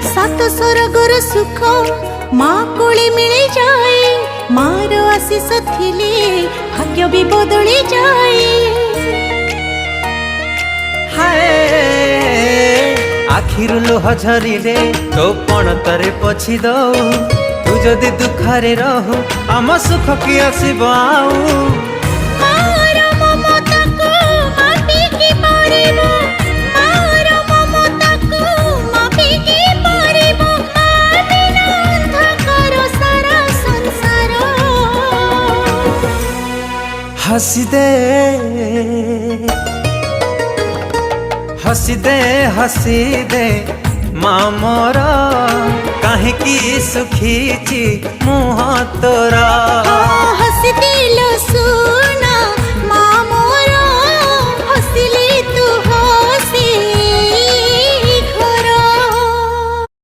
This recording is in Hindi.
सात स्वर्गर सुख माँ कोले मिले जाए मार आशीष थिले भाग्य भी बदली जाए। हाय आखिरु लुह झरिले तो पण तरे पछी दऊ तू जदि दुखरे रहू आम सुख की आसीब आऊ। हसी दे हसी दे हसी दे माँ मोर कहीं सुखी मुँह तोरा।